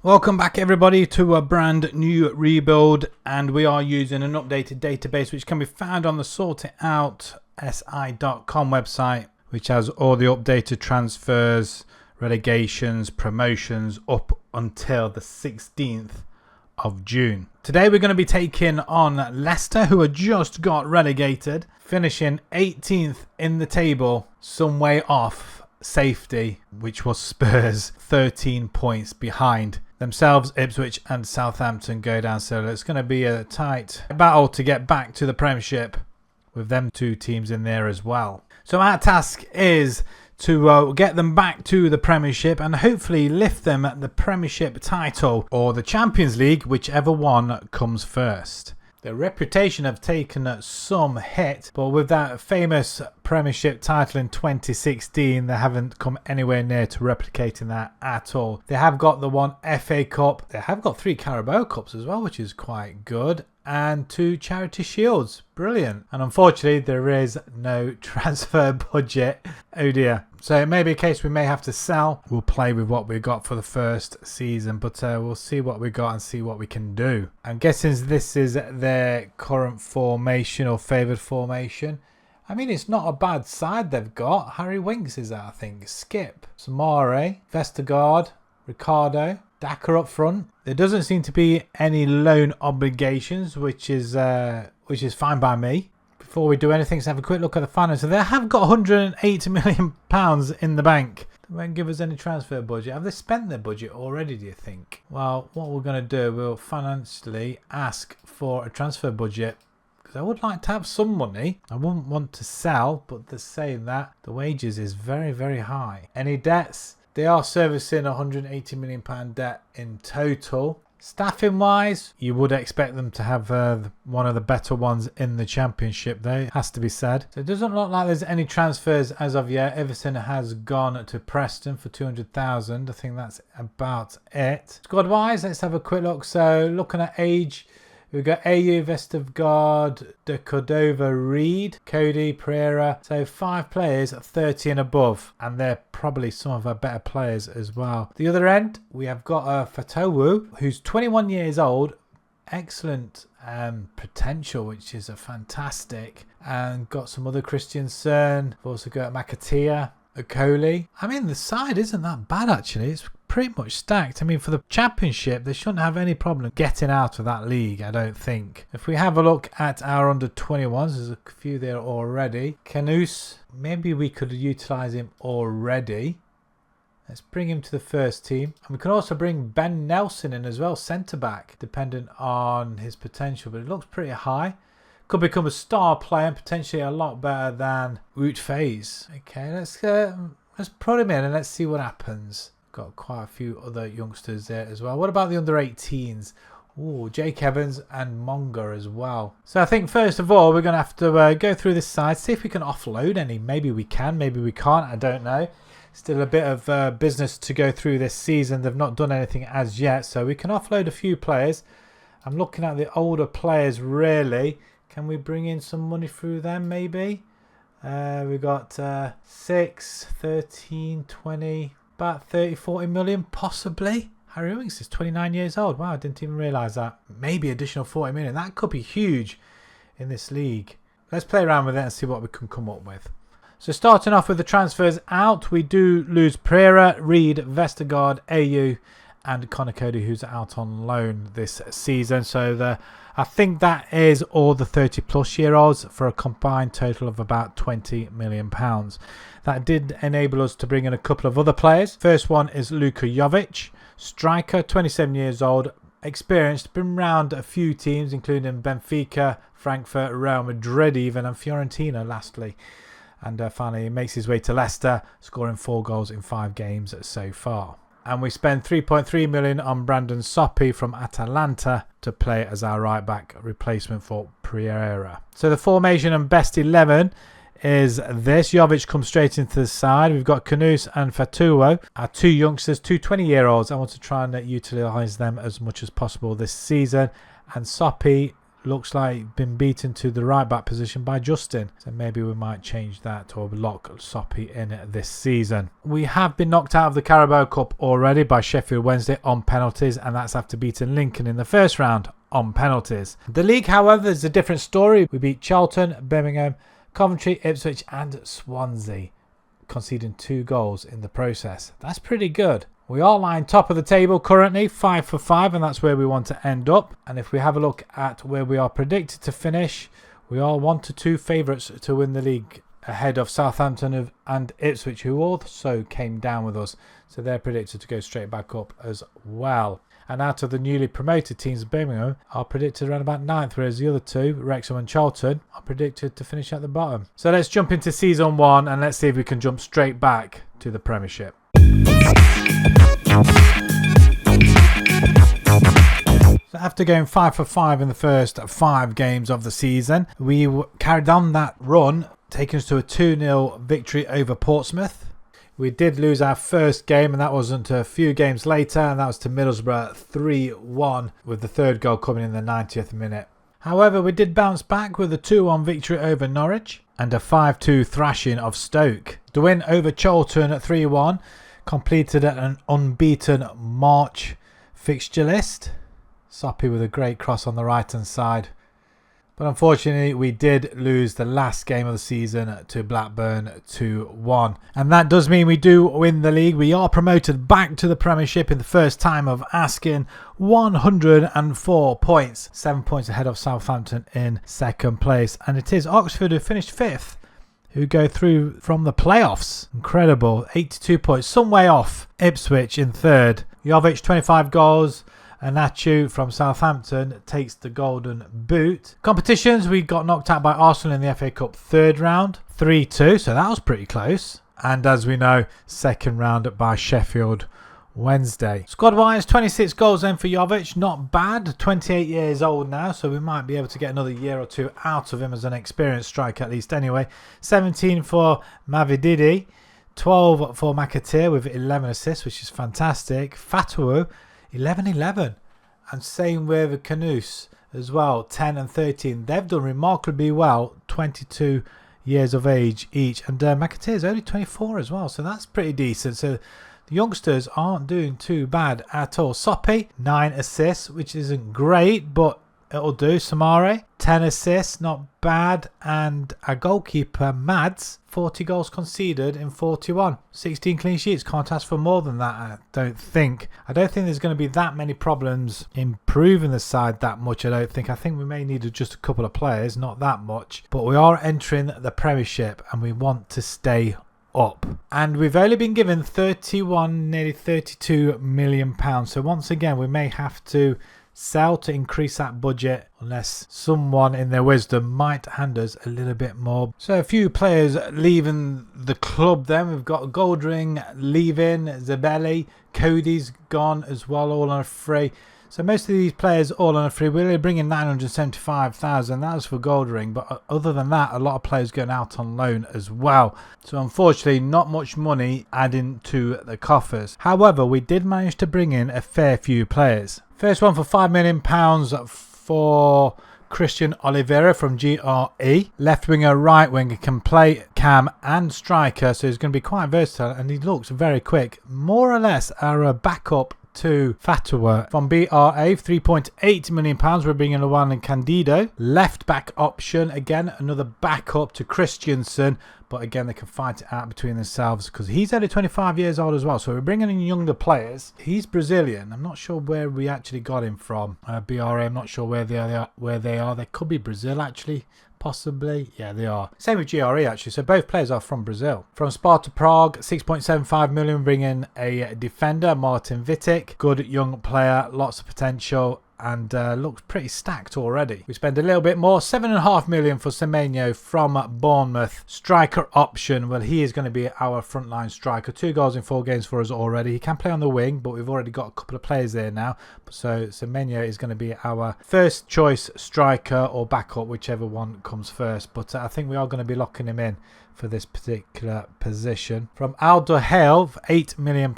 Welcome back everybody to a brand new rebuild, and we are using an updated database which can be found on the sortitoutsI.com website, which has all the updated transfers, relegations, promotions up until the 16th of June. Today we're going to be taking on Leicester, who had just got relegated, finishing 18th in the table, some way off safety, which was Spurs, 13 points behind. Themselves, Ipswich and Southampton go down, so it's going to be a tight battle to get back to the Premiership with them two teams in there as well. So our task is to get them back to the Premiership and hopefully lift them at the Premiership title or the Champions League, whichever one comes first. Their reputation have taken some hit, but with that famous Premiership title in 2016, they haven't come anywhere near to replicating that at all. They have got the one FA Cup, they have got 3 Carabao Cups as well, which is quite good, and 2 Charity Shields. Brilliant. And unfortunately, there is no transfer budget. Oh dear. So it may be a case we may have to sell. We'll play with what we got for the first season, but we'll see what we got and see what we can do. I'm guessing this is their current formation or favoured formation. I mean, it's not a bad side they've got. Harry Winks is there, I think. Skip, Samare, Vestergaard, Ricardo, Daka up front. There doesn't seem to be any loan obligations, which is fine by me. Before we do anything, let's have a quick look at the finances. They have got £180 million in the bank. They won't give us any transfer budget. Have they spent their budget already, do you think? Well, what we're going to do, we'll financially ask for a transfer budget, because I would like to have some money. I wouldn't want to sell, but they're saying that the wages is very, very high. Any debts? They are servicing £180 million debt in total. Staffing wise, you would expect them to have one of the better ones in the Championship, though, it has to be said. So it doesn't look like there's any transfers as of yet. Everton has gone to Preston for 200,000. I think that's about it. Squad wise, let's have a quick look. So looking at age, we've got AU, Vestergaard, De Cordova, Reed, Cody, Pereira. So 5 players at 30 and above. And they're probably some of our better players as well. The other end, we have got Fatowu, who's 21 years old. Excellent potential, which is a fantastic. And got some other Christiansen. We've also got Makatia, Okoli. I mean, the side isn't that bad, actually. It's pretty much stacked. I mean, for the Championship, they shouldn't have any problem getting out of that league, I don't think. If we have a look at our under-21s, there's a few there already. Canus, maybe we could utilise him already. Let's bring him to the first team. And we can also bring Ben Nelson in as well, centre-back, depending on his potential. But it looks pretty high. Could become a star player and potentially a lot better than Wout Faes. Okay, let's put him in and let's see what happens. Got quite a few other youngsters there as well. What about the under-18s? Oh, Jake Evans and Monga as well. So I think first of all, we're going to have to go through this side, see if we can offload any. Maybe we can, maybe we can't. I don't know. Still a bit of business to go through this season. They've not done anything as yet, so we can offload a few players. I'm looking at the older players, really. Can we bring in some money through them, maybe? We've got 6, 13, 20... about 30, 40 million, possibly. Harry Winks is 29 years old. Wow, I didn't even realise that. Maybe additional 40 million. That could be huge in this league. Let's play around with it and see what we can come up with. So starting off with the transfers out, we do lose Pereira, Reed, Vestergaard, AU and Connor Cody, who's out on loan this season. So I think that is all the 30-plus-year-olds for a combined total of about £20 million. That did enable us to bring in a couple of other players. First one is Luka Jovic, striker, 27 years old, experienced, been around a few teams, including Benfica, Frankfurt, Real Madrid even, and Fiorentina lastly. And finally, he makes his way to Leicester, scoring 4 goals in 5 games so far. And we spend 3.3 million on Brandon Soppy from Atalanta to play as our right back replacement for Pereira. So the formation and best 11 is this. Jovic comes straight into the side. We've got Canus and Fatowu, our 2 youngsters, 2 20-year-olds. I want to try and utilise them as much as possible this season. And Soppy looks like been beaten to the right back position by Justin. So maybe we might change that or lock Soppy in this season. We have been knocked out of the Carabao Cup already by Sheffield Wednesday on penalties, and that's after beating Lincoln in the first round on penalties. The league, however, is a different story. We beat Charlton, Birmingham, Coventry, Ipswich and Swansea, conceding 2 goals in the process. That's pretty good. We are lying top of the table currently, 5 for 5, and that's where we want to end up. And if we have a look at where we are predicted to finish, we are 1 to 2 favourites to win the league, ahead of Southampton and Ipswich, who also came down with us. So they're predicted to go straight back up as well. And out of the newly promoted teams, Birmingham are predicted around about 9th, whereas the other two, Wrexham and Charlton, are predicted to finish at the bottom. So let's jump into season 1 and let's see if we can jump straight back to the Premiership. So after going 5 for 5 in the first 5 games of the season, we carried on that run, taking us to a 2-0 victory over Portsmouth. We did lose our first game, and that wasn't a few games later, and that was to Middlesbrough 3-1, with the third goal coming in the 90th minute. However, we did bounce back with a 2-1 victory over Norwich and a 5-2 thrashing of Stoke. The win over Charlton at 3-1 completed an unbeaten March fixture list. Soppy with a great cross on the right hand side. But unfortunately, we did lose the last game of the season to Blackburn 2-1. And that does mean we do win the league. We are promoted back to the Premiership in the first time of asking. 104 points. 7 points ahead of Southampton in second place. And it is Oxford who finished 5th, who go through from the playoffs. Incredible. 82 points. Some way off Ipswich in 3rd. Jovic, 25 goals. Anachu from Southampton takes the golden boot. Competitions, we got knocked out by Arsenal in the FA Cup 3rd round, 3-2, so that was pretty close. And as we know, 2nd round by Sheffield Wednesday. Squad-wise, 26 goals then for Jovic, not bad. 28 years old now, so we might be able to get another year or 2 out of him as an experienced striker at least anyway. 17 for Mavididi, 12 for McAteer with 11 assists, which is fantastic. Fatawu, 11-11, and same with Canus as well, 10 and 13. They've done remarkably well, 22 years of age each, and McAteer is only 24 as well, so that's pretty decent. So the youngsters aren't doing too bad at all. Soppy, 9 assists, which isn't great, but it'll do. Samare, 10 assists, not bad. And our goalkeeper, Mads, 40 goals conceded in 41. 16 clean sheets. Can't ask for more than that, I don't think. I don't think there's going to be that many problems improving the side that much, I don't think. I think we may need just a couple of players, not that much. But we are entering the Premiership and we want to stay up. And we've only been given 31, nearly 32 million pounds. So once again, we may have to sell to increase that budget, unless someone in their wisdom might hand us a little bit more. So a few players leaving the club then. We've got Goldring leaving, Zabelli, Cody's gone as well, all on a free. So most of these players all on a free. We're only bringing 975,000. That was for Goldring, but other than that, a lot of players going out on loan as well. So unfortunately, not much money adding to the coffers. However, we did manage to bring in a fair few players. First one for £5 million for Christian Oliveira from GRE. Left winger, right winger, can play cam and striker, so he's going to be quite versatile and he looks very quick. More or less our backup to Fatawu. From BRA, £3.8 million, we're bringing Luan and Candido. Left back option, again, another backup to Christiansen, but again, they can fight it out between themselves because he's only 25 years old as well. So we're bringing in younger players. He's Brazilian. I'm not sure where we actually got him from. BRA, I'm not sure where they are. They could be Brazil, actually. Possibly. Yeah, they are. Same with GRE, actually. So both players are from Brazil. From Sparta Prague, 6.75 million, bringing a defender, Martin Vitic. Good young player, lots of potential, and looks pretty stacked already. We spend a little bit more, 7.5 million for Semenyo from Bournemouth. Striker option, well, he is going to be our frontline striker. 2 goals in 4 games for us already. He can play on the wing, but we've already got a couple of players there now. So Semenyo is going to be our first choice striker or backup, whichever one comes first. But I think we are going to be locking him in for this particular position. From Aldo Hale, for £8 million,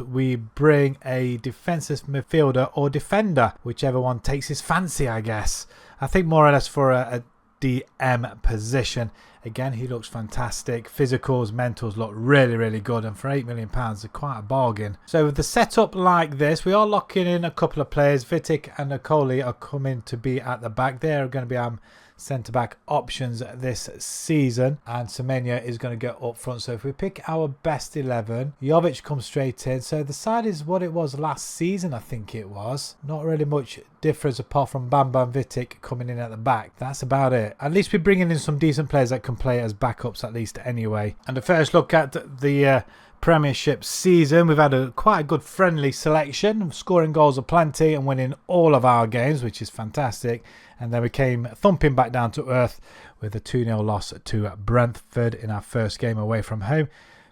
we bring a defensive midfielder or defender, whichever one takes his fancy, I guess. I think more or less for a DM position. Again, he looks fantastic. Physicals, mentals look really, really good. And for £8 million, they're quite a bargain. So with the setup like this, we are locking in a couple of players. Vitic and Nicoli are coming to be at the back. They're going to be our centre-back options this season. And Semenyo is going to go up front. So if we pick our best 11, Jovic comes straight in. So the side is what it was last season, I think it was. Not really much difference apart from Bam Vitic coming in at the back. That's about it. At least we're bringing in some decent players that can play as backups at least anyway. And the first look at the Premiership season, we've had quite a good friendly selection, scoring goals aplenty and winning all of our games, which is fantastic. And then we came thumping back down to earth with a 2-0 loss to Brentford in our first game away from home.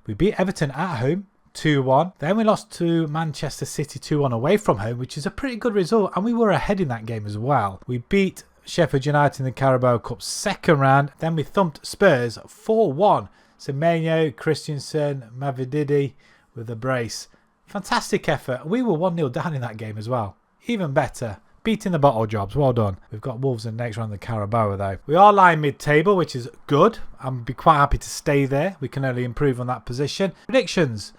We beat Everton at home 2-1. Then we lost to Manchester City 2-1 away from home, which is a pretty good result. And we were ahead in that game as well. We beat Sheffield United in the Carabao Cup second round. Then we thumped Spurs 4-1. Semenyo, Christensen, Mavididi with a brace. Fantastic effort. We were 1-0 down in that game as well. Even better. Beating the bottle jobs. Well done. We've got Wolves in the next round of the Carabao though. We are lying mid-table, which is good. I'd be quite happy to stay there. We can only improve on that position. Predictions.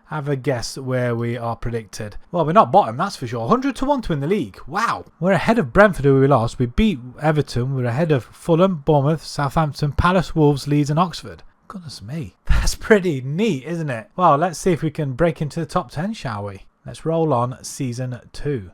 Have a guess where we are predicted. Well, we're not bottom, that's for sure. 100 to 1 to win the league. Wow. We're ahead of Brentford, who we lost. We beat Everton. We're ahead of Fulham, Bournemouth, Southampton, Palace, Wolves, Leeds and Oxford. Goodness me. That's pretty neat, isn't it? Well, let's see if we can break into the top 10, shall we? Let's roll on season 2.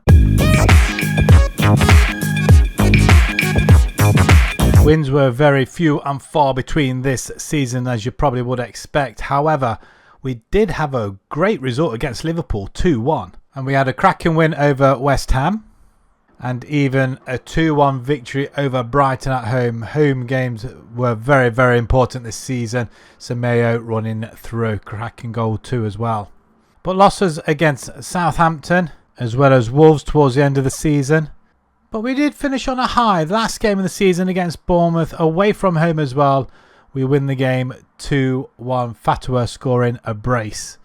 Wins were very few and far between this season, as you probably would expect. However, we did have a great result against Liverpool, 2-1. And we had a cracking win over West Ham. And even a 2-1 victory over Brighton at home. Home games were very, very important this season. Semenyo running through. Cracking goal too as well. But losses against Southampton as well as Wolves towards the end of the season. But we did finish on a high. The last game of the season against Bournemouth away from home as well. We win the game 2-1. Fatua scoring a brace.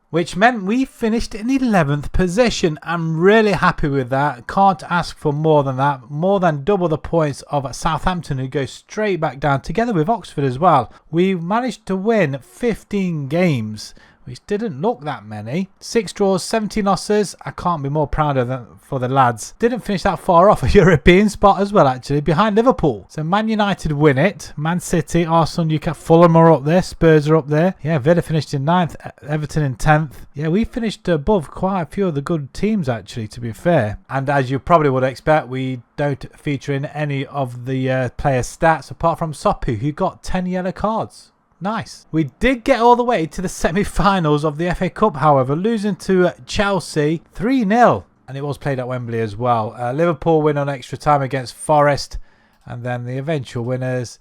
Which meant we finished in 11th position. I'm really happy with that. Can't ask for more than that. More than double the points of Southampton, who go straight back down together with Oxford as well. We managed to win 15 games, which didn't look that many. 6 draws, 17 losses. I can't be more proud of them for the lads. Didn't finish that far off a European spot as well, actually, behind Liverpool. So Man United win it. Man City, Arsenal, Newcastle, Fulham are up there. Spurs are up there. Yeah, Villa finished in 9th. Everton in 10th. Yeah, we finished above quite a few of the good teams, actually, to be fair. And as you probably would expect, we don't feature in any of the player stats apart from Sopu, who got 10 yellow cards. Nice. We did get all the way to the semi-finals of the FA Cup, however, losing to Chelsea 3-0. And it was played at Wembley as well. Liverpool win on extra time against Forest. And then the eventual winners.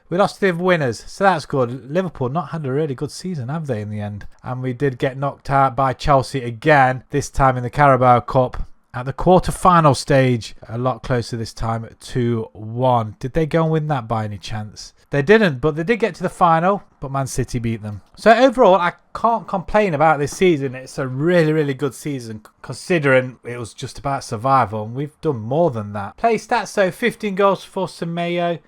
We lost to the winners, so that's good. Liverpool not had a really good season, have they, in the end? And we did get knocked out by Chelsea again, this time in the Carabao Cup. At the quarter-final stage, a lot closer this time, 2-1. Did they go and win that by any chance? They didn't, but they did get to the final, but Man City beat them. So overall, I can't complain about this season. It's a really, really good season, considering it was just about survival, and we've done more than that. Play stats, so 15 goals for Semenyo.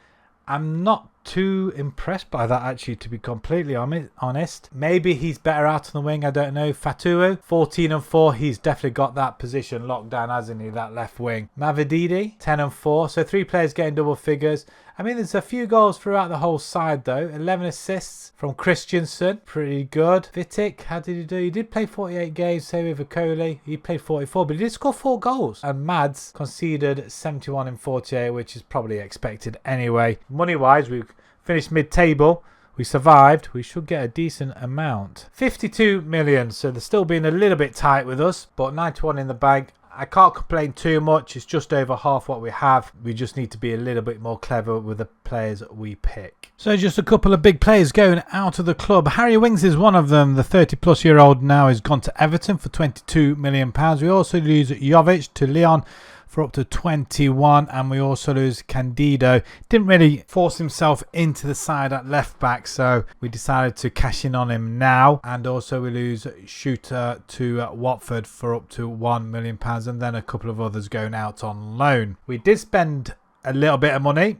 I'm not too impressed by that, actually, to be completely honest. Maybe he's better out on the wing, I don't know. Fatua, 14 and 4. He's definitely got that position locked down, hasn't he, that left wing. Mavididi, 10 and 4. So 3 players getting double figures. I mean, there's a few goals throughout the whole side, though. 11 assists from Christensen. Pretty good. Vitic, how did he do? He did play 48 games, same with Nicoli. He played 44, but he did score 4 goals. And Mads conceded 71 in 48, which is probably expected anyway. Money-wise, we've finished mid-table. We survived. We should get a decent amount. 52 million, so they're still being a little bit tight with us, but 91 in the bank. I can't complain too much. It's just over half what we have. We just need to be a little bit more clever with the players we pick. So just a couple of big players going out of the club. Harry Winks is one of them. The 30-plus-year-old now has gone to Everton for £22 million. We also lose Jovic to Lyon for up to 21, and we also lose Candido. Didn't really force himself into the side at left back, so we decided to cash in on him now. And also we lose Shooter to Watford for up to £1 million, and then a couple of others going out on loan. We did spend a little bit of money,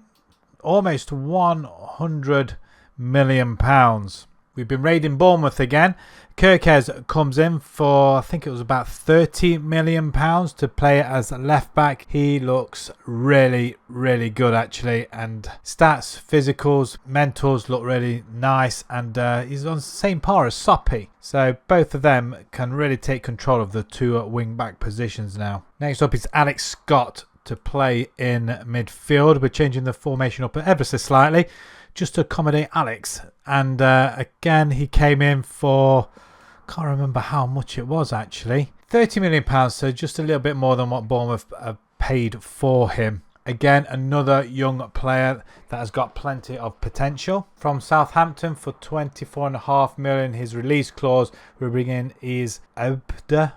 almost £100 million. We've been raiding Bournemouth again. Kirkes comes in for, I think it was about £30 million to play as a left back. He looks really, really good actually, and stats, physicals, mentals look really nice, and he's on the same par as Soppy. So both of them can really take control of the two wing back positions now. Next up is Alex Scott to play in midfield. We're changing the formation up ever so slightly just to accommodate Alex, and again he came in for, can't remember how much it was actually, £30 million, so just a little bit more than what Bournemouth paid for him. Again, another young player that has got plenty of potential. From Southampton for £24.5 million. His release clause we're bringing is Abda.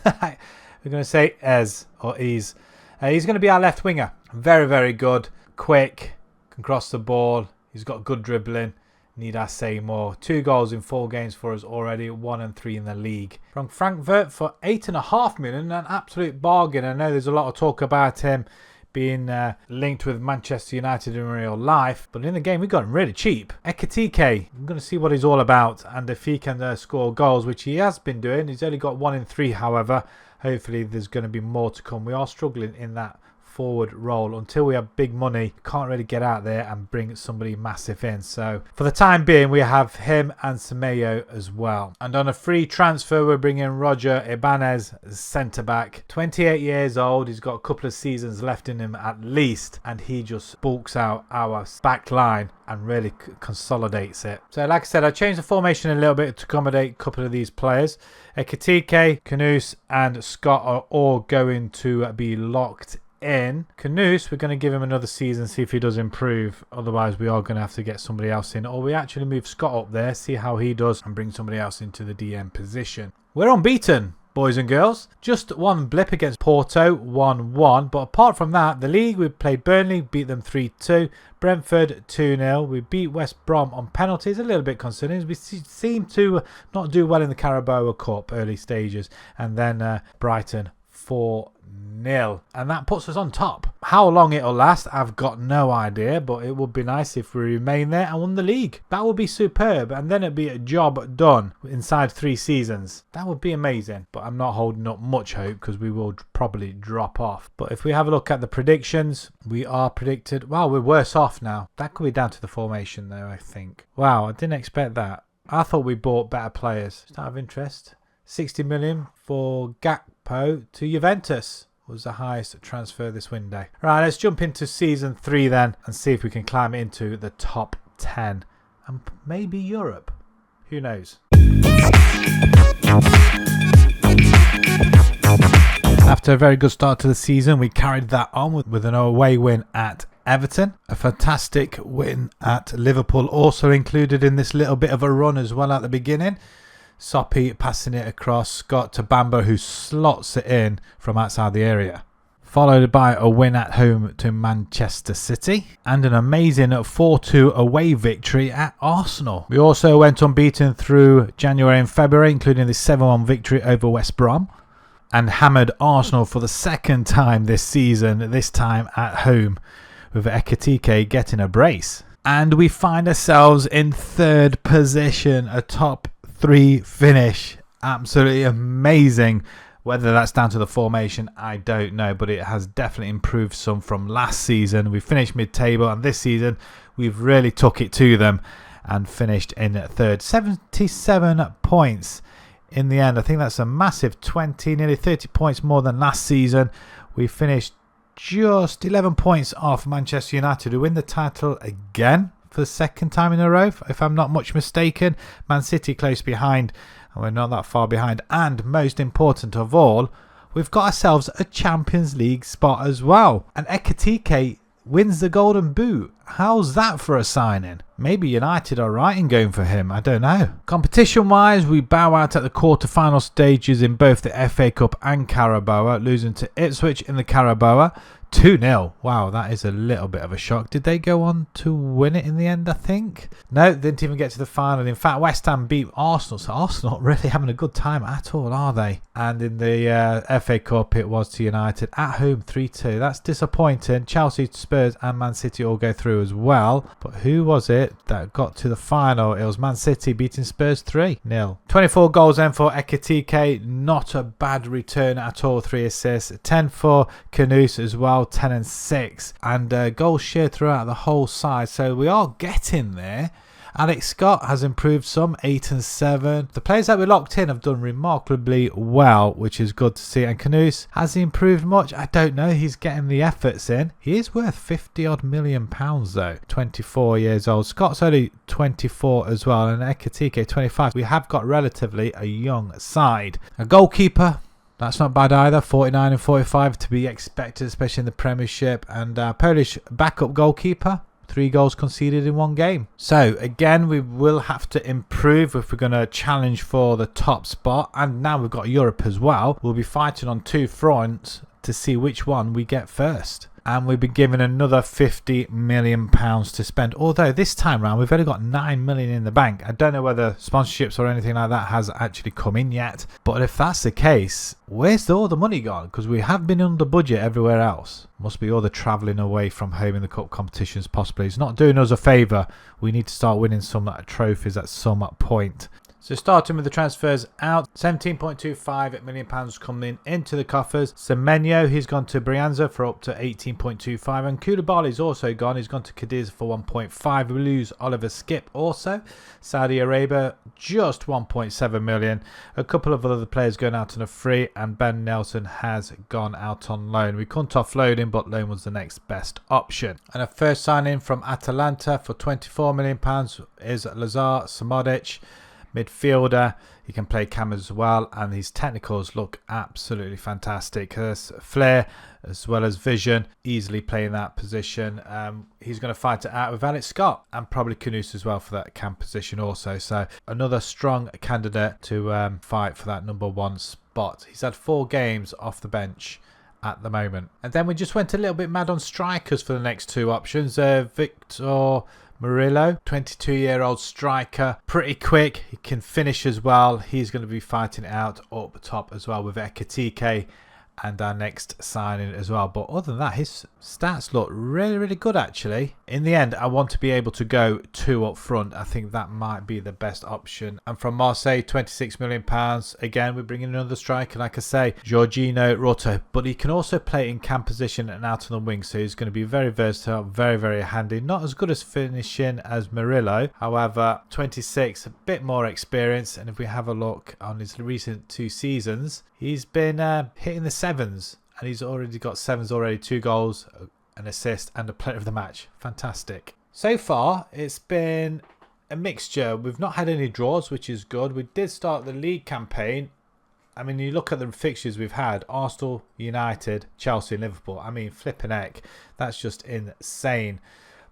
We're going to say Ez or Ease. He's going to be our left winger. Very, very good, quick, can cross the ball. He's got good dribbling. Need I say more? 2 goals in 4 games for us already, 1 and 3 in the league. From Frankfurt for £8.5 million, an absolute bargain. I know there's a lot of talk about him being linked with Manchester United in real life, but in the game we got him really cheap. Ekitike, I'm going to see what he's all about, and if he can score goals, which he has been doing. He's only got 1 in 3, however. Hopefully there's going to be more to come. We are struggling in that forward role until we have big money. Can't really get out there and bring somebody massive in, so for the time being we have him and Semedo as well. And on a free transfer we're bringing Roger Ibanez, centre back, 28 years old. He's got a couple of seasons left in him at least, and he just bulks out our back line and really consolidates it. So like I said, I changed the formation a little bit to accommodate a couple of these players. Ekitike, Kudus and Scott are all going to be locked in. Kudus, we're going to give him another season, see if he does improve. Otherwise we are going to have to get somebody else in, or we actually move Scott up there, see how he does, and bring somebody else into the DM position. We're unbeaten, boys and girls. Just one blip against Porto, 1-1, but apart from that, the league, we played Burnley, beat them 3-2, Brentford 2-0, we beat West Brom on penalties, a little bit concerning. We seem to not do well in the Carabao Cup early stages, and then Brighton 4-0, and that puts us on top. How long it'll last, I've got no idea, but it would be nice if we remain there and won the league. That would be superb, and then it'd be a job done inside 3 seasons. That would be amazing, but I'm not holding up much hope because we will probably drop off. But if we have a look at the predictions, we are predicted, well, we're worse off now. That could be down to the formation though, I think. Wow, I didn't expect that. I thought we bought better players. Just out of interest, 60 million for Gakpo to Juventus was the highest transfer this window. Right, let's jump into season 3 then and see if we can climb into the top 10 and maybe Europe. Who knows? After a very good start to the season, we carried that on with an away win at Everton. A fantastic win at Liverpool, also included in this little bit of a run as well at the beginning. Soppy passing it across, Scott to Bamber, who slots it in from outside the area. Followed by a win at home to Manchester City and an amazing 4-2 away victory at Arsenal. We also went unbeaten through January and February, including the 7-1 victory over West Brom, and hammered Arsenal for the second time this season, this time at home, with Ekitike getting a brace. And we find ourselves in 3rd position, a top 3 finish. Absolutely amazing. Whether that's down to the formation, I don't know, but it has definitely improved some from last season. We finished mid-table, and this season we've really took it to them and finished in 3rd. 77 points in the end. I think that's a massive 20, nearly 30 points more than last season. We finished just 11 points off Manchester United, who win the title again for the 2nd time in a row, if I'm not much mistaken. Man City close behind, and we're not that far behind. And most important of all, we've got ourselves a Champions League spot as well. And Ekitike wins the Golden Boot. How's that for a signing? Maybe United are right in going for him. I don't know. Competition-wise, we bow out at the quarter-final stages in both the FA Cup and Carabao, losing to Ipswich in the Carabao. 2-0. Wow, that is a little bit of a shock. Did they go on to win it in the end, I think? No, didn't even get to the final. In fact, West Ham beat Arsenal, so Arsenal not really having a good time at all, are they? And in the FA Cup, it was to United at home 3-2. That's disappointing. Chelsea, Spurs and Man City all go through as well. But who was it that got to the final? It was Man City beating Spurs 3-0. 24 goals then for Ekitike. Not a bad return at all. 3 assists. 10 for Karius as well. 10 and 6, and goals shared throughout the whole side, so we are getting there. Alex Scott has improved some, 8 and 7. The players that we locked in have done remarkably well, which is good to see. And Karius, has he improved much? I don't know. He's getting the efforts in. He is worth 50 odd million pounds though. 24 years old. Scott's only 24 as well, and Ekitike 25. We have got relatively a young side. A goalkeeper, that's not bad either. 49 and 45 to be expected, especially in the Premiership. And Polish backup goalkeeper, 3 goals conceded in 1 game. So again, we will have to improve if we're going to challenge for the top spot. And now we've got Europe as well. We'll be fighting on 2 fronts to see which one we get first. And we've been given another £50 million to spend. Although this time round, we've only got 9 million in the bank. I don't know whether sponsorships or anything like that has actually come in yet. But if that's the case, where's all the money gone? Because we have been under budget everywhere else. Must be all the travelling away from home in the cup competitions possibly. It's not doing us a favour. We need to start winning some trophies at some point. So starting with the transfers out, £17.25 million coming into the coffers. Semenyo, he's gone to Brianza for up to 18.25, and Koulibaly's also gone. He's gone to Cadiz for 1.5. We lose Oliver Skip also. Saudi Arabia, just 1.7 million. A couple of other players going out on a free, and Ben Nelson has gone out on loan. We couldn't offload him, but loan was the next best option. And a first signing from Atalanta for £24 million is Lazar Samodic. Midfielder, he can play cam as well, and his technicals look absolutely fantastic. There's flair as well as vision, easily playing that position. He's going to fight it out with Alex Scott and probably Karius as well for that cam position also. So another strong candidate to fight for that number 1 spot. He's had 4 games off the bench at the moment. And then we just went a little bit mad on strikers for the next 2 options. Victor Murillo, 22-year-old striker, pretty quick. He can finish as well. He's going to be fighting it out up top as well with Ekitike and our next signing as well. But other than that, his stats look really, really good actually. In the end, I want to be able to go 2 up front. I think that might be the best option. And from Marseille, £26 million. Again, we're bringing another striker, like I say, Jorginho Rotto. But he can also play in cam position and out on the wing. So he's going to be very versatile, very, very handy. Not as good as finishing as Murillo. However, 26, a bit more experience. And if we have a look on his recent 2 seasons, he's been hitting the 7s. And he's already got 7s already, 2 goals, an assist and a player of the match. Fantastic. So far, it's been a mixture. We've not had any draws, which is good. We did start the league campaign. I mean, you look at the fixtures we've had. Arsenal, United, Chelsea and Liverpool. I mean, flipping heck. That's just insane.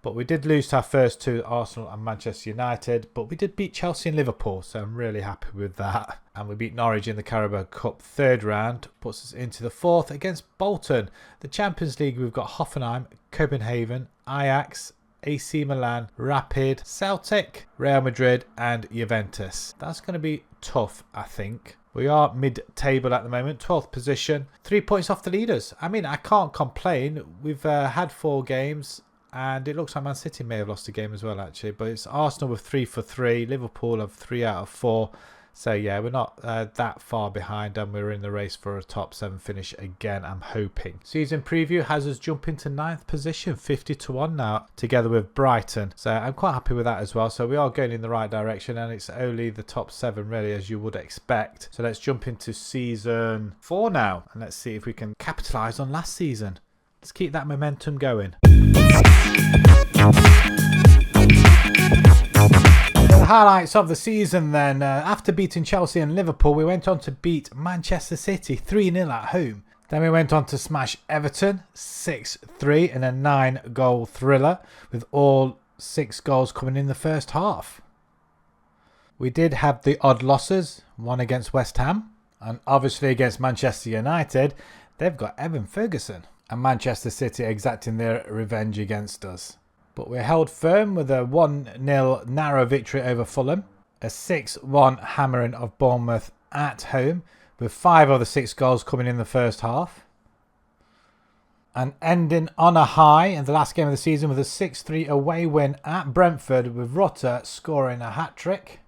But we did lose to our first 2, Arsenal and Manchester United. But we did beat Chelsea and Liverpool, so I'm really happy with that. And we beat Norwich in the Carabao Cup 3rd round. Puts us into the 4th against Bolton. The Champions League, we've got Hoffenheim, Copenhagen, Ajax, AC Milan, Rapid, Celtic, Real Madrid and Juventus. That's going to be tough, I think. We are mid-table at the moment, 12th position. 3 points off the leaders. I mean, I can't complain. We've had 4 games. And it looks like Man City may have lost a game as well, actually. But it's Arsenal with 3 for 3. Liverpool have 3 out of 4. So, yeah, we're not that far behind. And we're in the race for a top 7 finish again, I'm hoping. Season preview has us jumping to 9th position, 50-1 now, together with Brighton. So, I'm quite happy with that as well. So, we are going in the right direction. And it's only the top 7, really, as you would expect. So, let's jump into season 4 now. And let's see if we can capitalise on last season. Let's keep that momentum going. The highlights of the season then. After beating Chelsea and Liverpool, we went on to beat Manchester City 3-0 at home. Then we went on to smash Everton 6-3 in a 9-goal thriller, with all 6 goals coming in the first half. We did have the odd losses, one against West Ham, and obviously against Manchester United. They've got Evan Ferguson, and Manchester City exacting their revenge against us. But we held firm with a 1-0 narrow victory over Fulham, a 6-1 hammering of Bournemouth at home, with 5 of the 6 goals coming in the first half. And ending on a high in the last game of the season with a 6-3 away win at Brentford, with Rutter scoring a hat-trick.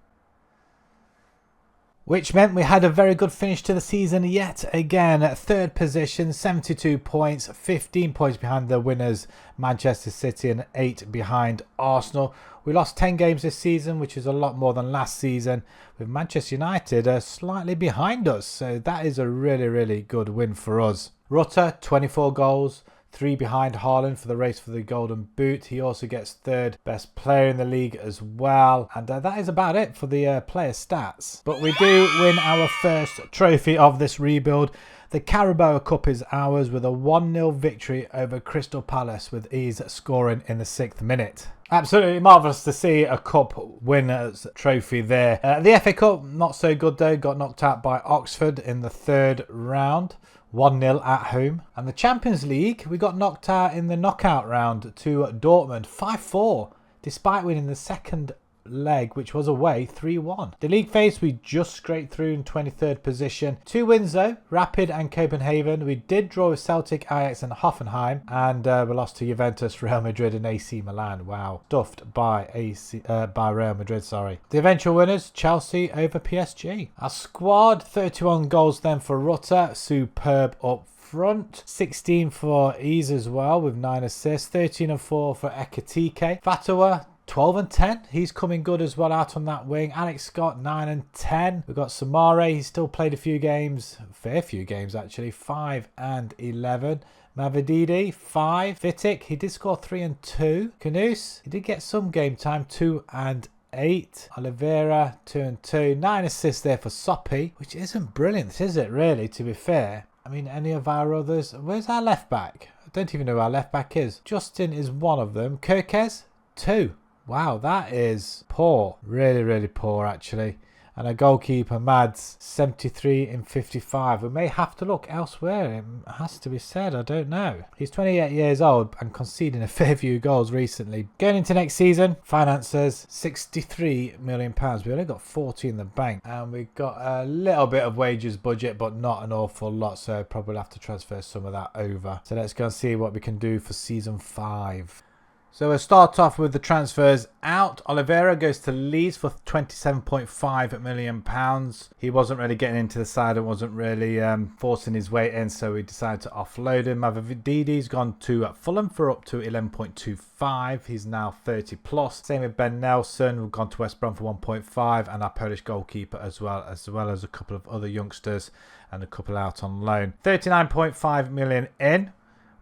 Which meant we had a very good finish to the season yet again. At 3rd position, 72 points, 15 points behind the winners Manchester City and 8 behind Arsenal. We lost 10 games this season, which is a lot more than last season, with Manchester United slightly behind us. So that is a really, really good win for us. Rutter, 24 goals. 3 behind Haaland for the race for the Golden Boot. He also gets 3rd best player in the league as well. And that is about it for the player stats. But we do win our first trophy of this rebuild. The Carabao Cup is ours with a 1-0 victory over Crystal Palace, with Ease scoring in the 6th minute. Absolutely marvellous to see a cup winners trophy there. The FA Cup, not so good though. Got knocked out by Oxford in the 3rd round. 1-0 at home. And the Champions League, we got knocked out in the knockout round to Dortmund 5-4, despite winning the second leg, which was away 3-1. The league phase, we just scraped through in 23rd position. 2 wins though, Rapid and Copenhagen. We did draw with Celtic, Ajax and Hoffenheim, and we lost to Juventus, Real Madrid and AC Milan. Wow, stuffed by Real Madrid, sorry. The eventual winners, Chelsea over PSG. Our squad, 31 goals then for Rutter, superb up front. 16 for Ease as well with 9 assists. 13 and 4 for Ekatike. Fatawa, 12 and 10. He's coming good as well out on that wing. Alex Scott, 9 and 10. We've got Samare. He's still played a few games. Fair few games, actually. 5 and 11. Mavididi, 5. Vitic, he did score 3 and 2. Kanoos, he did get some game time. 2 and 8. Oliveira, 2 and 2. 9 assists there for Soppy, which isn't brilliant, is it, really, to be fair? I mean, any of our others? Where's our left back? I don't even know who our left back is. Justin is one of them. Kirkes, 2. Wow, that is poor. Really, really poor, actually. And a goalkeeper, Mads, 73 in 55. We may have to look elsewhere, it has to be said. I don't know. He's 28 years old and conceding a fair few goals recently. Going into next season, finances, £63 million. We only got 40 in the bank. And we've got a little bit of wages budget, but not an awful lot. So probably have to transfer some of that over. So let's go and see what we can do for season 5. So we'll start off with the transfers out. Oliveira goes to Leeds for £27.5 million. He wasn't really getting into the side and wasn't really forcing his way in, so we decided to offload him. Mavididi's gone to Fulham for up to 11.25. He's now 30 plus. Same with Ben Nelson. We've gone to West Brom for 1.5, and our Polish goalkeeper as well as a couple of other youngsters and a couple out on loan. 39.5 million in.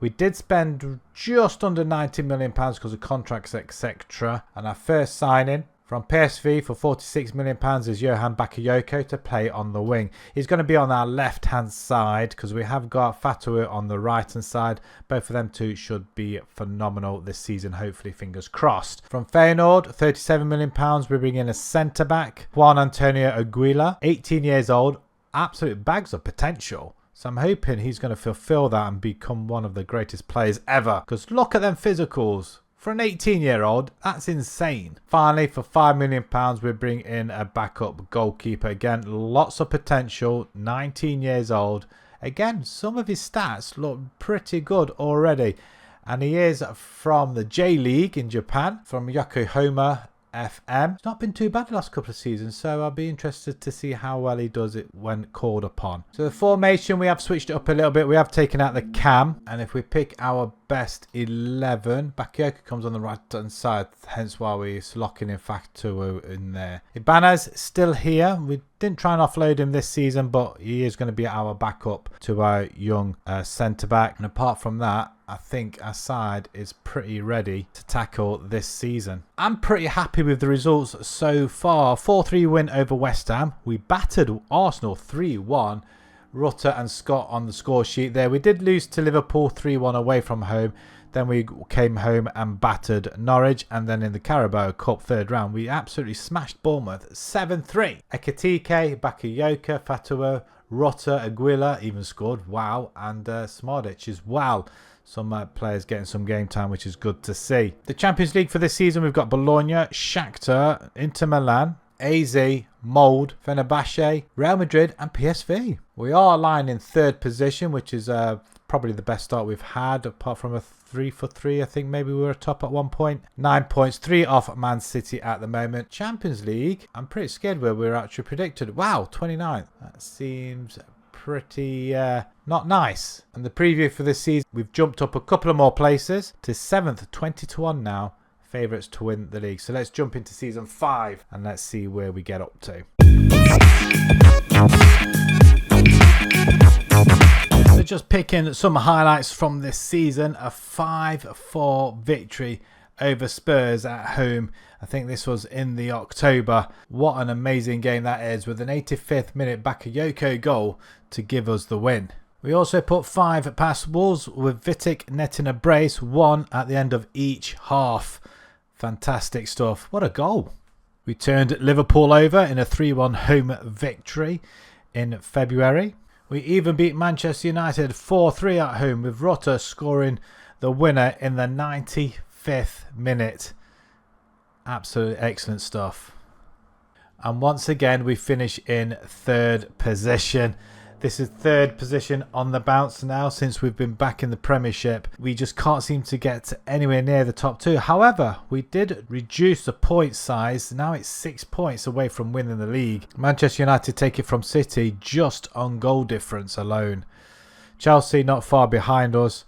We did spend just under £90 million because of contracts, etc. And our first signing from PSV for £46 million is Johan Bakayoko to play on the wing. He's going to be on our left-hand side because we have got Fatawu on the right-hand side. Both of them two should be phenomenal this season, hopefully, fingers crossed. From Feyenoord, £37 million, we bring in a centre-back, Juan Antonio Aguila, 18 years old, absolute bags of potential. So I'm hoping he's going to fulfill that and become one of the greatest players ever. Because look at them physicals. For an 18-year-old, that's insane. Finally, for £5 million, we bring in a backup goalkeeper. Again, lots of potential. 19 years old. Again, some of his stats look pretty good already. And he is from the J-League in Japan, from Yokohama FM. It's not been too bad the last couple of seasons, so I'll be interested to see how well he does it when called upon. So the formation, we have switched it up a little bit. We have taken out the cam, and if we pick our best 11, Bakayoko comes on the right hand side, hence why we're locking in Fatawu in there. Ibanez still here. We didn't try and offload him this season, but he is going to be our backup to our young centre back. And apart from that, I think our side is pretty ready to tackle this season. I'm pretty happy with the results so far. 4-3 win over West Ham. We battered Arsenal 3-1. Rutter and Scott on the score sheet there. We did lose to Liverpool 3-1 away from home. Then we came home and battered Norwich. And then in the Carabao Cup third round, we absolutely smashed Bournemouth 7-3. Ekitike, Bakayoko, Fatuo, Rutter, Aguila even scored. Wow. And Smardic as well. Some players getting some game time, which is good to see. The Champions League for this season, we've got Bologna, Shakhtar, Inter Milan, AZ, Molde, Fenerbahce, Real Madrid and PSV. We are lying in third position, which is probably the best start we've had, apart from a 3 for 3. I think maybe we were top at one point. 9 points, 3 off Man City at the moment. Champions League, I'm pretty scared where we're actually predicted. Wow, 29th. That seems pretty not nice. And the preview for this season, we've jumped up a couple of more places to 7th, 20-1 now. Favourites to win the league. So let's jump into season 5 and let's see where we get up to. So just picking some highlights from this season. A 5-4 victory over Spurs at home. I think this was in the October. What an amazing game that is, with an 85th minute Bakayoko goal to give us the win. We also put 5 past Wolves, with Vitic netting a brace, 1 at the end of each half. Fantastic stuff. What a goal. We turned Liverpool over in a 3-1 home victory in February. We even beat Manchester United 4-3 at home, with Rutter scoring the winner in the 95th minute. Absolutely excellent stuff. And once again, we finish in third position. This is third position on the bounce now since we've been back in the Premiership. We just can't seem to get anywhere near the top 2. However, we did reduce the point size. Now it's 6 points away from winning the league. Manchester United take it from City just on goal difference alone. Chelsea not far behind us.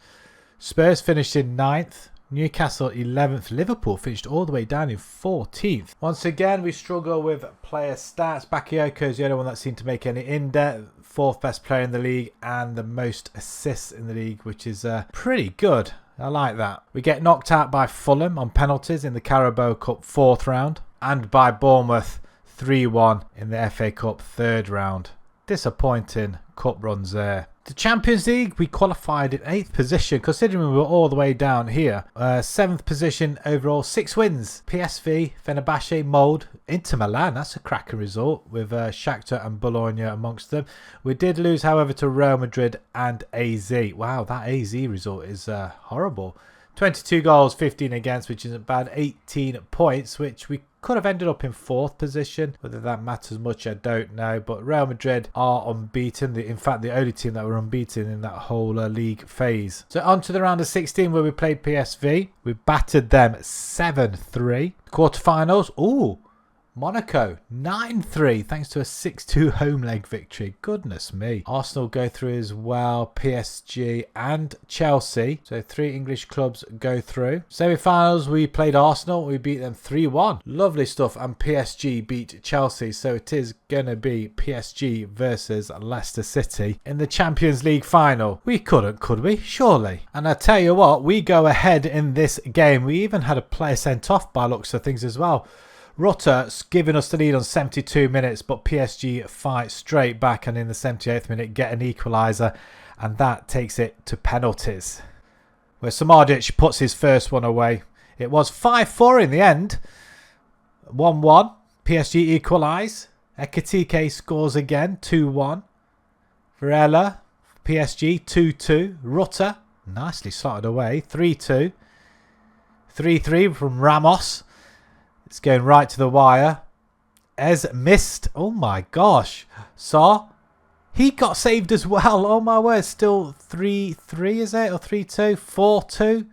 Spurs finished in 9th. Newcastle 11th. Liverpool finished all the way down in 14th. Once again, we struggle with player stats. Bakayoko is the only one that seemed to make any in-depth. 4th best player in the league and the most assists in the league, which is pretty good. I like that. We get knocked out by Fulham on penalties in the Carabao Cup 4th round, and by Bournemouth 3-1 in the FA Cup 3rd round. Disappointing cup runs there. The Champions League, we qualified in 8th position, considering we were all the way down here. 7th position overall, 6 wins. PSV, Fenerbahce, Molde, Inter Milan. That's a cracking result, with Shakhtar and Bologna amongst them. We did lose, however, to Real Madrid and AZ. Wow, that AZ result is horrible. 22 goals, 15 against, which isn't bad. 18 points, which we could have ended up in 4th position. Whether that matters much, I don't know. But Real Madrid are unbeaten. In fact, the only team that were unbeaten in that whole league phase. So on to the round of 16 where we played PSV. We battered them 7-3. Quarterfinals. Ooh. Monaco 9-3 thanks to a 6-2 home leg victory. Goodness me. Arsenal go through as well. PSG and Chelsea. So 3 English clubs go through. Semi-finals, we played Arsenal. We beat them 3-1. Lovely stuff. And PSG beat Chelsea. So it is going to be PSG versus Leicester City in the Champions League final. We couldn't, could we? Surely. And I tell you what, we go ahead in this game. We even had a player sent off by looks of things as well. Rutter giving us the lead on 72 minutes, but PSG fight straight back and in the 78th minute get an equaliser, and that takes it to penalties, where Smardic puts his first one away. It was 5-4 in the end. 1-1. PSG equalise. Ekitike scores again. 2-1. Varela, PSG 2-2. Rutter nicely slotted away. 3-2. 3-3 from Ramos. It's going right to the wire. Ez missed. Oh my gosh. Saw. He got saved as well. Oh my word. Still 3-3 is it? Or 3-2? 4-2.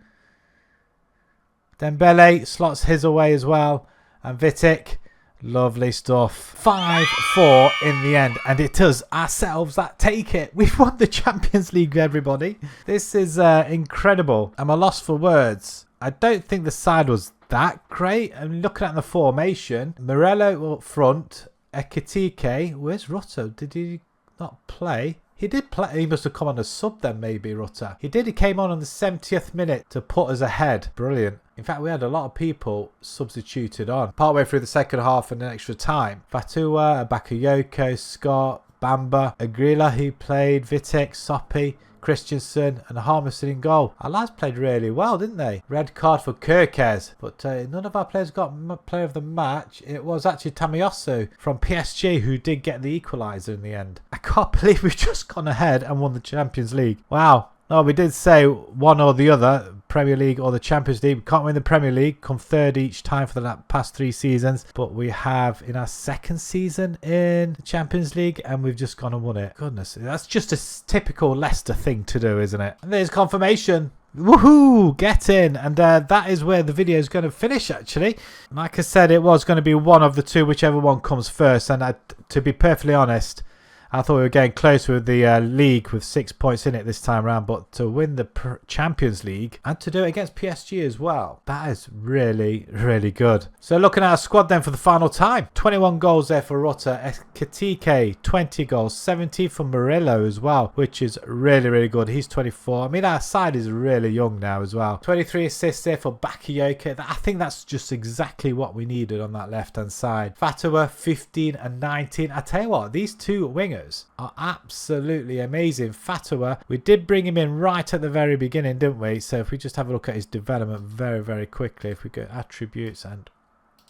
Dembele slots his away as well. And Vitic. Lovely stuff. 5-4 in the end. And it is ourselves that take it. We've won the Champions League, everybody. This is incredible. I'm at loss for words. I don't think the side was that great. I'm looking at the formation. Morello up front. Ekitike. Where's Rutter? Did he not play? He did play. He must have come on as sub then, maybe, Rutter. He did. He came on the 70th minute to put us ahead. Brilliant. In fact, we had a lot of people substituted on. Partway through the second half and an extra time. Fatua, Bakayoko, Scott, Bamba, Agrila, who played, Vitek, Soppy, Christensen and Harmison in goal. Our lads played really well, didn't they? Red card for Kirkes, but none of our players got player of the match. It was actually Tamiyasu from PSG who did get the equaliser in the end. I can't believe we've just gone ahead and won the Champions League. Wow. Oh, we did say one or the other, Premier League or the Champions League. We can't win the Premier League, come third each time for the past 3 seasons. But we have in our 2nd season in the Champions League and we've just gone and won it. Goodness, that's just a typical Leicester thing to do, isn't it? And there's confirmation. Woohoo! Get in. And that is where the video is going to finish, actually. Like I said, it was going to be one of the two, whichever one comes first. And to be perfectly honest, I thought we were getting close with the league with 6 points in it this time around, but to win the Champions League and to do it against PSG as well, that is really, really good. So looking at our squad then for the final time, 21 goals there for Rutter, Ekitike, 20 goals, 17 for Murillo as well, which is really, really good. He's 24. I mean, our side is really young now as well. 23 assists there for Bakayoko. I think that's just exactly what we needed on that left-hand side. Fatawa, 15 and 19. I tell you what, these two wingers are absolutely amazing. Fatawa, we did bring him in right at the very beginning, didn't we? So if we just have a look at his development very, very quickly, if we go attributes and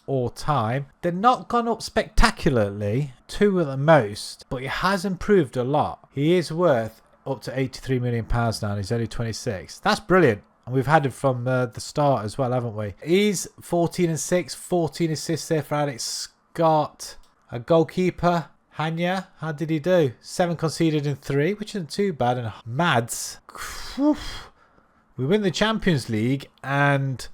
all time, they're not gone up spectacularly, 2 at the most, but he has improved a lot. He is worth up to £83 million now and he's only 26. That's brilliant. And we've had him from the start as well, haven't we? He's 14 and 6, 14 assists there for Alex Scott. A goalkeeper, Hanya, how did he do? 7 conceded in 3, which isn't too bad. And Mads, whew, we win the Champions League and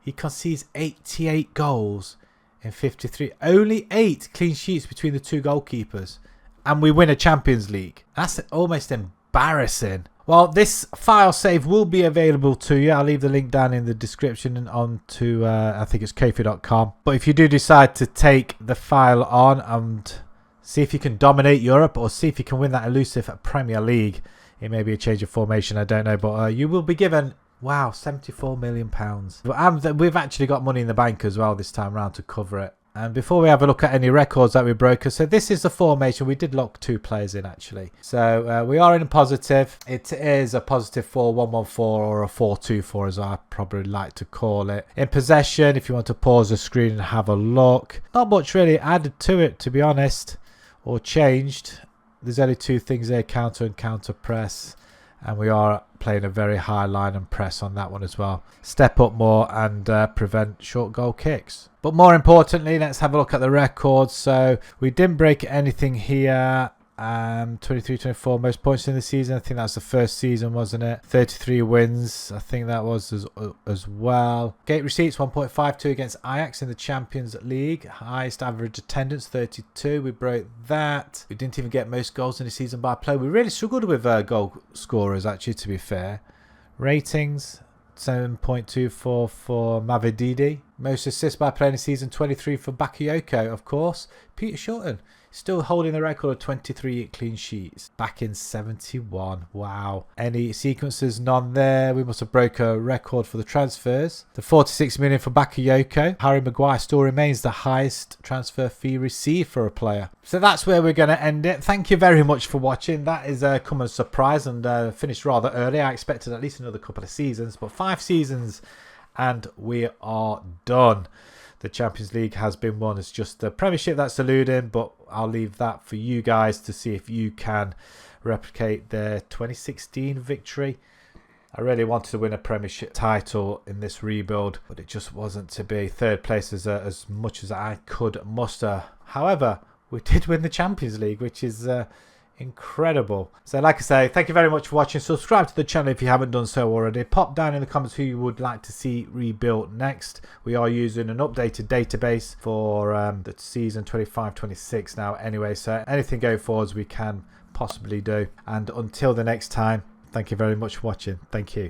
he concedes 88 goals in 53. Only 8 clean sheets between the 2 goalkeepers. And we win a Champions League. That's almost embarrassing. Well, this file save will be available to you. I'll leave the link down in the description and on to, I think it's kofi.com. But if you do decide to take the file on and see if you can dominate Europe or see if you can win that elusive Premier League. It may be a change of formation, I don't know. But you will be given, wow, £74 million. And we've actually got money in the bank as well this time around to cover it. And before we have a look at any records that we broke, so this is the formation. We did lock 2 players in actually. So we are in a positive. It is a positive 4-1-1-4 or a 4-2-4 as I probably like to call it. In possession, if you want to pause the screen and have a look. Not much really added to it, to be honest. Or changed. There's only 2 things there, counter and counter press, and we are playing a very high line and press on that one as well. Step up more and prevent short goal kicks. But more importantly, let's have a look at the records. So we didn't break anything here. 23-24 most points in the season. I think that's the first season, wasn't it? 33 wins. I think that was as well. Gate receipts 1.52 against Ajax in the Champions League. Highest average attendance 32. We broke that. We didn't even get most goals in the season by play. We really struggled with goal scorers actually, to be fair. Ratings 7.24 for Mavididi. Most assists by play in the season 23 for Bakayoko, of course. Peter Shorten still holding the record of 23 clean sheets back in 71. Wow. Any sequences? None there. We must have broke a record for the transfers. The 46 million for Bakayoko. Harry Maguire still remains the highest transfer fee received for a player. So that's where we're going to end it. Thank you very much for watching. That is come as a surprise and finished rather early. I expected at least another couple of seasons, but 5 seasons and we are done. The Champions League has been won. It's just the Premiership that's eluding, but I'll leave that for you guys to see if you can replicate their 2016 victory. I really wanted to win a Premiership title in this rebuild, but it just wasn't to be. 3rd place is as much as I could muster. However, we did win the Champions League, which is incredible. So like I say, thank you very much for watching. Subscribe to the channel if you haven't done so already. Pop down in the comments who you would like to see rebuilt next. We are using an updated database for the season 25-26 now anyway, so anything going forwards we can possibly do. And until the next time, thank you very much for watching. Thank you.